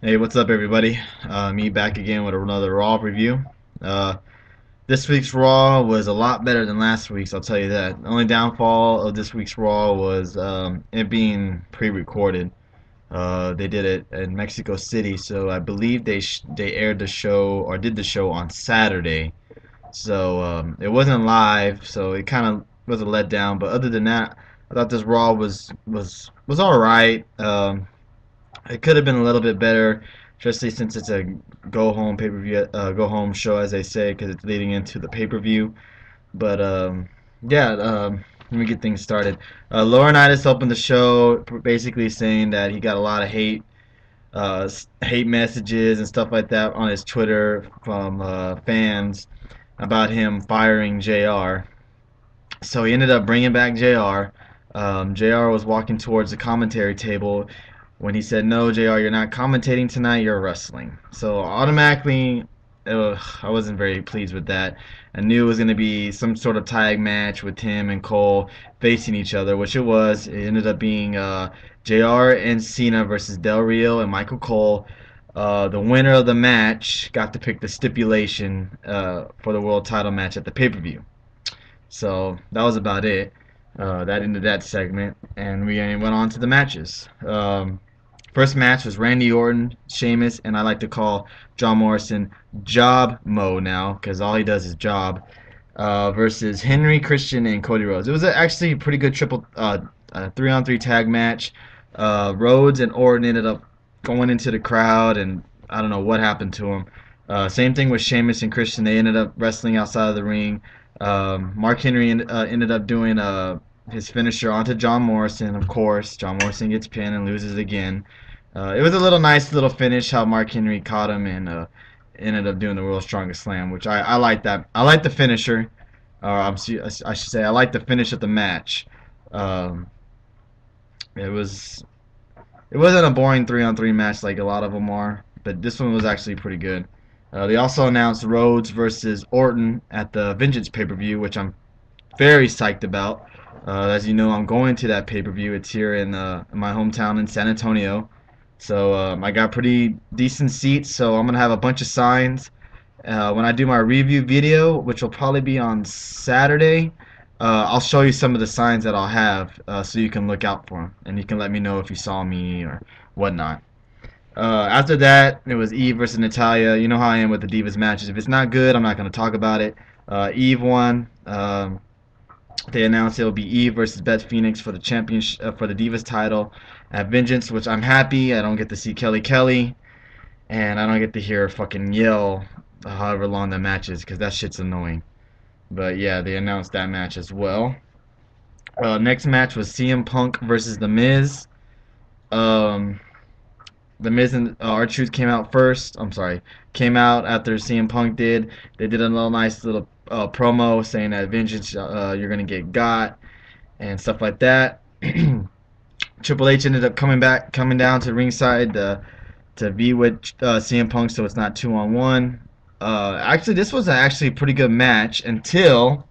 Hey, what's up, everybody? Me back again with another Raw review. Uh, this week's Raw was a lot better than last week's, I'll tell you that. The only downfall of this week's Raw was it being pre-recorded. They did it in Mexico City, so I believe they aired the show or did the show on Saturday. So it wasn't live, so it kind of was a letdown. But other than that, I thought this Raw was all right. It could have been a little bit better, especially since it's a go home pay per view, go home show, as they say, because it's leading into the pay per view. But yeah, let me get things started. Laurinaitis opened the show, basically saying that he got a lot of hate messages and stuff like that on his Twitter from fans about him firing JR. So he ended up bringing back JR. JR was walking towards the commentary table when he said, "No, JR, you're not commentating tonight. You're wrestling." So automatically, I wasn't very pleased with that. I knew it was going to be some sort of tag match with him and Cole facing each other, which it was. It ended up being JR and Cena versus Del Rio and Michael Cole. The winner of the match got to pick the stipulation for the world title match at the pay-per-view. So that was about it. That ended that segment, and we went on to the matches. First match was Randy Orton, Sheamus, and I like to call John Morrison Job Mo now because all he does is job. Versus Henry Christian and Cody Rhodes. It was actually a pretty good triple 3-on-3 tag match. Rhodes and Orton ended up going into the crowd, and I don't know what happened to them. Same thing with Sheamus and Christian. They ended up wrestling outside of the ring. Mark Henry ended up doing his finisher onto John Morrison. Of course, John Morrison gets pinned and loses again. It was a nice little finish how Mark Henry caught him and ended up doing the world's strongest slam, which I like that. I like the finisher. I should say I like the finish of the match. Um, it was it wasn't a boring 3-on-3 match like a lot of them are, but this one was actually pretty good. They also announced Rhodes versus Orton at the Vengeance pay-per-view, which I'm very psyched about. As you know, I'm going to that pay-per-view. It's here in my hometown in San Antonio. So I got pretty decent seats, so I'm going to have a bunch of signs. When I do my review video, which will probably be on Saturday, I'll show you some of the signs that I'll have so you can look out for them. And you can let me know if you saw me or whatnot. After that, it was Eve versus Natalia. You know how I am with the Divas matches. If it's not good, I'm not going to talk about it. Eve won. They announced it will be Eve versus Beth Phoenix for the championship for the Divas title at Vengeance, which I'm happy. I don't get to see Kelly, and I don't get to hear her fucking yell however long the match is because that shit's annoying. But yeah, they announced that match as well. Next match was CM Punk versus The Miz. Um, the Miz and R-Truth came out first. I'm sorry, came out after CM Punk did. They did a nice little promo saying that Vengeance, you're gonna get got and stuff like that. Triple H ended up coming down to ringside to be with CM Punk, so it's not 2-on-1. Actually, this was actually a pretty good match until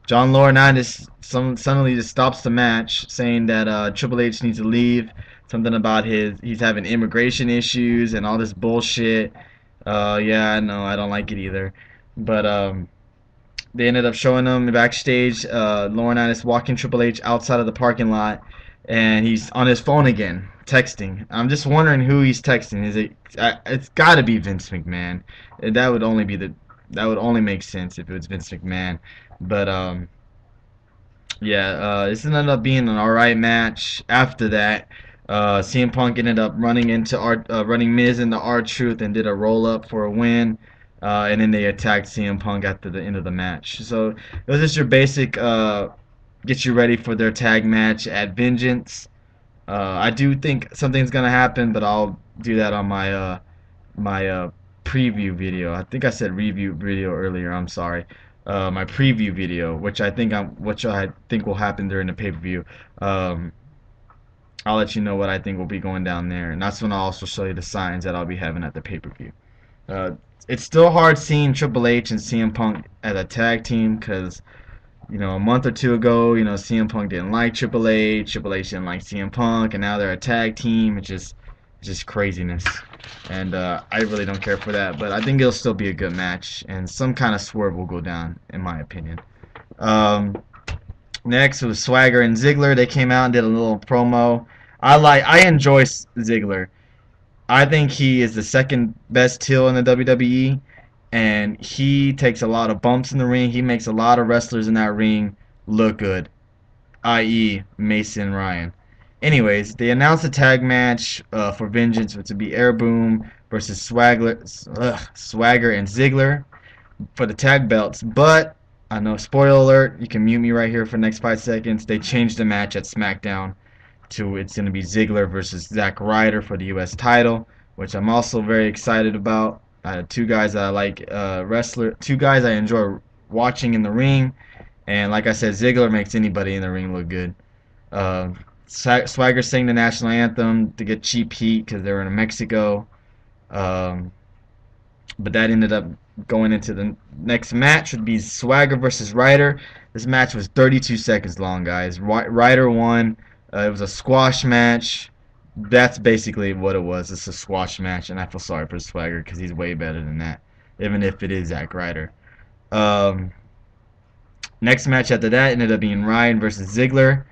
John Laurinaitis suddenly just stops the match, saying that Triple H needs to leave. Something about he's having immigration issues and all this bullshit. Yeah, I know, I don't like it either. But they ended up showing him backstage. Laurinaitis walking Triple H outside of the parking lot, and he's on his phone again, texting. I'm just wondering who he's texting. Is it? It's got to be Vince McMahon. That would only be that would only make sense if it was Vince McMahon. But yeah, this ended up being an alright match. After that, CM Punk ended up running Miz into R-Truth and did a roll up for a win. And then they attacked CM Punk after the end of the match. So it was just your basic get you ready for their tag match at Vengeance. I do think something's gonna happen, but I'll do that on my preview video. I think I said review video earlier. I'm sorry. My preview video, which I think will happen during the pay-per-view. I'll let you know what I think will be going down there, and that's when I'll also show you the signs that I'll be having at the pay-per-view. Uh, it's still hard seeing Triple H and CM Punk as a tag team because, a month or two ago, CM Punk didn't like Triple H didn't like CM Punk, and now they're a tag team. It's just craziness. and I really don't care for that. But I think it'll still be a good match, and some kind of swerve will go down, in my opinion. Um, Next was Swagger and Ziggler. They came out and did a little promo. I enjoy Ziggler. I think he is the second best heel in the WWE, and he takes a lot of bumps in the ring. He makes a lot of wrestlers in that ring look good, i.e. Mason Ryan. Anyways, they announced a tag match for Vengeance, which would be Air Boom versus Swagger and Ziggler for the tag belts. But I know, spoiler alert, you can mute me right here for the next 5 seconds. They changed the match at SmackDown to it's going to be Ziggler versus Zack Ryder for the U.S. title, which I'm also very excited about. Two guys that I like, two guys I enjoy watching in the ring, and like I said, Ziggler makes anybody in the ring look good. Uh, Swagger sang the national anthem to get cheap heat because they were in Mexico. Um, but that ended up going into the next match would be Swagger versus Ryder. This match was 32 seconds long, guys. Ryder won. It was a squash match. That's basically what it was. It's a squash match, and I feel sorry for Swagger because he's way better than that, even if it is Zack Ryder. Um, Next match after that ended up being Ryan versus Ziggler.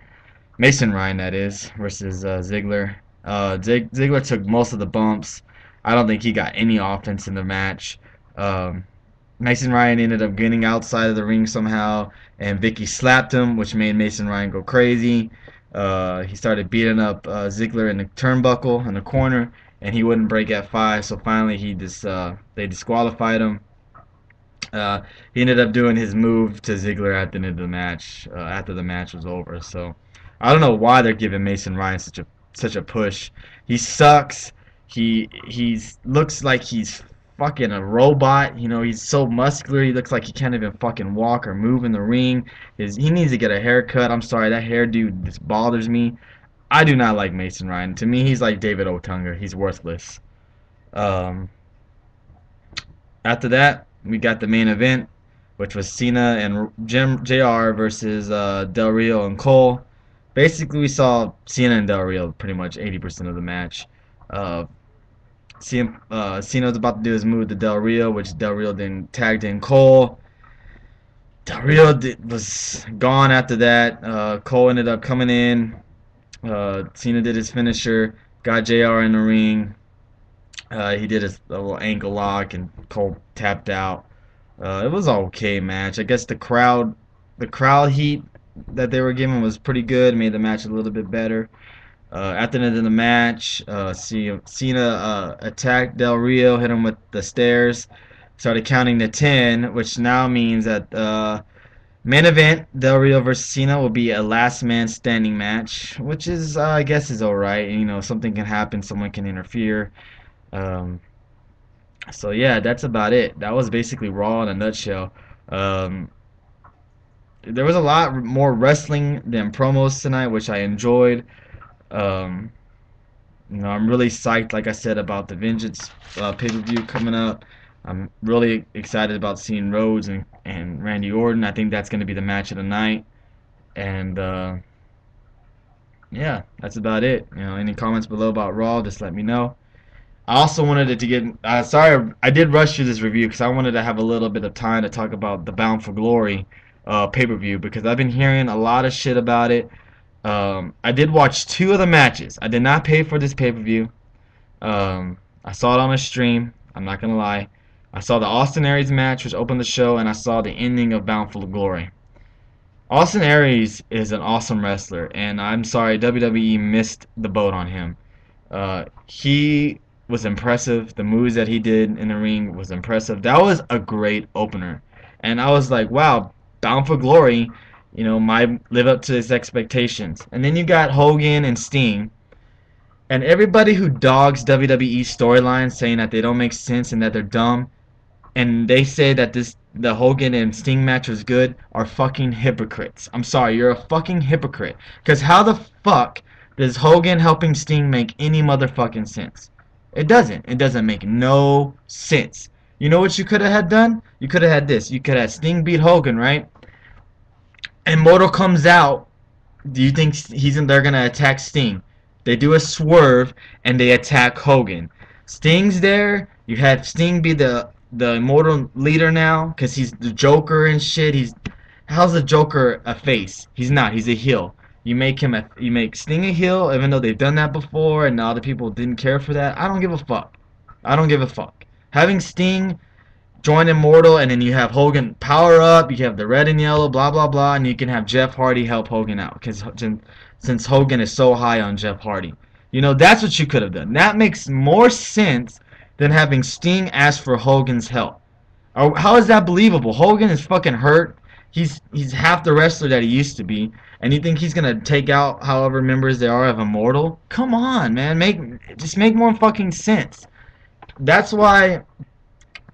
Mason Ryan, that is, versus Ziggler. Ziggler took most of the bumps. I don't think he got any offense in the match. Um, Mason Ryan ended up getting outside of the ring somehow, and Vicky slapped him, which made Mason Ryan go crazy. He started beating up Ziggler in the turnbuckle in the corner, and he wouldn't break at 5. So finally, they disqualified him. He ended up doing his move to Ziggler at the end of the match. After the match was over, so I don't know why they're giving Mason Ryan such a push. He sucks. He's looks like he's fucking a robot. You know, he's so muscular. He looks like he can't even fucking walk or move in the ring. He needs to get a haircut. I'm sorry, that hairdo just bothers me. I do not like Mason Ryan. To me, he's like David Otunga. He's worthless. Um, After that, we got the main event, which was Cena and JR versus Del Rio and Cole. Basically, we saw Cena and Del Rio pretty much 80% of the match. Uh, Cena was about to do his move to Del Rio, which Del Rio then tagged in Cole. Del Rio was gone after that. Cole ended up coming in. Cena did his finisher, got JR in the ring. He did a little ankle lock, and Cole tapped out. It was an okay match. I guess the crowd heat that they were giving was pretty good. Made the match a little bit better. At the end of the match, Cena attacked Del Rio, hit him with the stairs, started counting to 10, which now means that main event Del Rio versus Cena will be a last man standing match, which is I guess is alright. You know, something can happen, someone can interfere. Um, so yeah, that's about it. That was basically Raw in a nutshell. Um, there was a lot more wrestling than promos tonight, which I enjoyed. Um, I'm really psyched, like I said, about the Vengeance pay-per-view coming up. I'm really excited about seeing Rhodes and Randy Orton. I think that's going to be the match of the night. And yeah, that's about it. Any comments below about Raw, just let me know. I also wanted it to get. Sorry, I did rush through this review because I wanted to have a little bit of time to talk about the Bound for Glory pay-per-view because I've been hearing a lot of shit about it. I did watch 2 of the matches. I did not pay for this pay-per-view. I saw it on a stream. I'm not gonna lie. I saw the Austin Aries match, which opened the show, and I saw the ending of Bound for Glory. Austin Aries is an awesome wrestler, and I'm sorry WWE missed the boat on him. He was impressive. The moves that he did in the ring was impressive. That was a great opener, and I was like, wow, Bound for Glory, might live up to his expectations. And then you got Hogan and Sting, and everybody who dogs WWE storylines saying that they don't make sense and that they're dumb, and they say that the Hogan and Sting match was good, are fucking hypocrites. I'm sorry, you're a fucking hypocrite. Because how the fuck does Hogan helping Sting make any motherfucking sense? It doesn't. It doesn't make no sense. You know what you could have had done? You could have had this. You could have had Sting beat Hogan, right? And Mortal comes out. Do you think they're going to attack Sting? They do a swerve and they attack Hogan. Sting's there. You had Sting be the immortal leader now because he's the Joker and shit. How's the Joker a face? He's not. He's a heel. You make Sting a heel, even though they've done that before, and other people didn't care for that. I don't give a fuck. I don't give a fuck. Having Sting join Immortal, and then you have Hogan power up. You have the red and yellow, blah blah blah, and you can have Jeff Hardy help Hogan out because since Hogan is so high on Jeff Hardy, that's what you could have done. That makes more sense than having Sting ask for Hogan's help. How is that believable? Hogan is fucking hurt. He's half the wrestler that he used to be, and you think he's gonna take out however members there are of Immortal? Come on, man, just make more fucking sense. That's why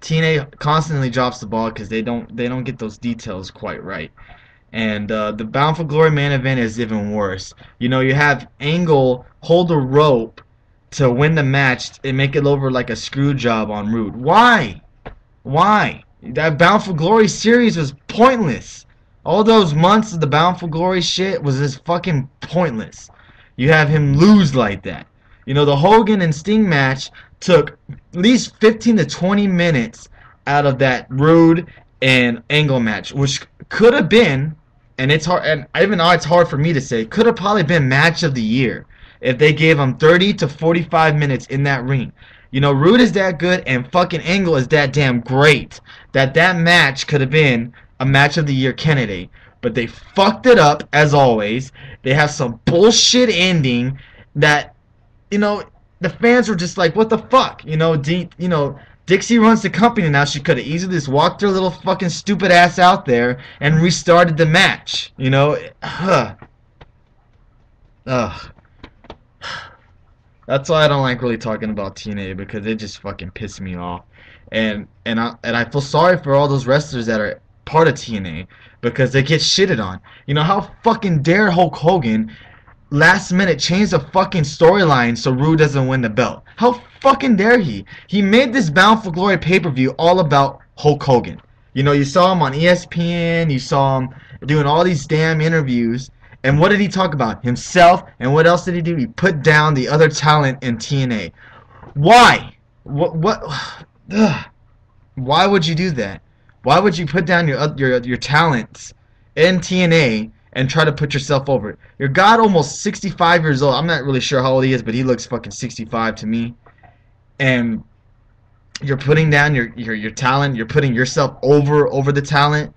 TNA constantly drops the ball because they don't get those details quite right. And the Bound for Glory main event is even worse. You have Angle hold a rope to win the match and make it over like a screw job on Rude. Why? Why? That Bound for Glory series was pointless. All those months of the Bound for Glory shit was just fucking pointless. You have him lose like that. The Hogan and Sting match took at least 15 to 20 minutes out of that Rude and Angle match, which could have been, and it's hard, and even though it's hard for me to say, could have probably been match of the year if they gave him 30 to 45 minutes in that ring. Rude is that good, and fucking Angle is that damn great that match could have been a match of the year candidate. But they fucked it up as always. They have some bullshit ending that, the fans were just like, what the fuck? Dixie runs the company now. She could have easily just walked her little fucking stupid ass out there and restarted the match. Ugh. That's why I don't like really talking about TNA, because it just fucking pisses me off. And I feel sorry for all those wrestlers that are part of TNA because they get shitted on. How fucking dare Hulk Hogan last minute change the fucking storyline so Rude doesn't win the belt? How fucking dare he? He made this Bound for Glory pay-per-view all about Hulk Hogan. You saw him on ESPN, you saw him doing all these damn interviews, and what did he talk about? Himself, and what else did he do? He put down the other talent in TNA. Why? What? Ugh. Why would you do that? Why would you put down your talents in TNA and try to put yourself over it? Your God almost 65 years old. I'm not really sure how old he is, but he looks fucking 65 to me. And you're putting down your talent. You're putting yourself over the talent.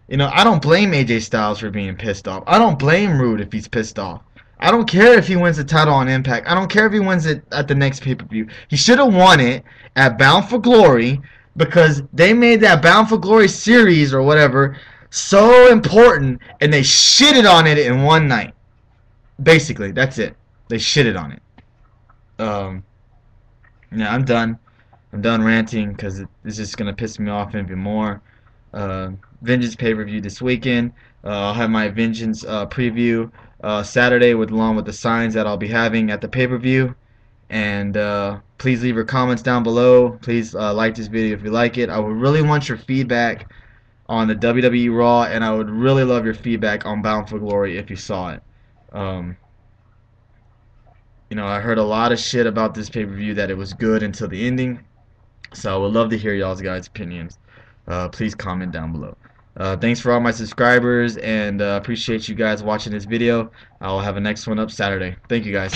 I don't blame AJ Styles for being pissed off. I don't blame Rude if he's pissed off. I don't care if he wins the title on Impact. I don't care if he wins it at the next pay-per-view. He should have won it at Bound for Glory because they made that Bound for Glory series or whatever so important, and they shitted on it in one night. Basically, that's it. They shitted on it. Yeah, I'm done. I'm done ranting because it's just gonna piss me off even more. Vengeance pay-per-view this weekend. I'll have my Vengeance preview Saturday along with the signs that I'll be having at the pay-per-view. And please leave your comments down below. Please like this video if you like it. I would really want your feedback on the WWE Raw, and I would really love your feedback on Bound for Glory if you saw it. I heard a lot of shit about this pay-per-view, that it was good until the ending. So I would love to hear y'all's guys' opinions. Please comment down below. Thanks for all my subscribers, and appreciate you guys watching this video. I'll have a next one up Saturday. Thank you guys.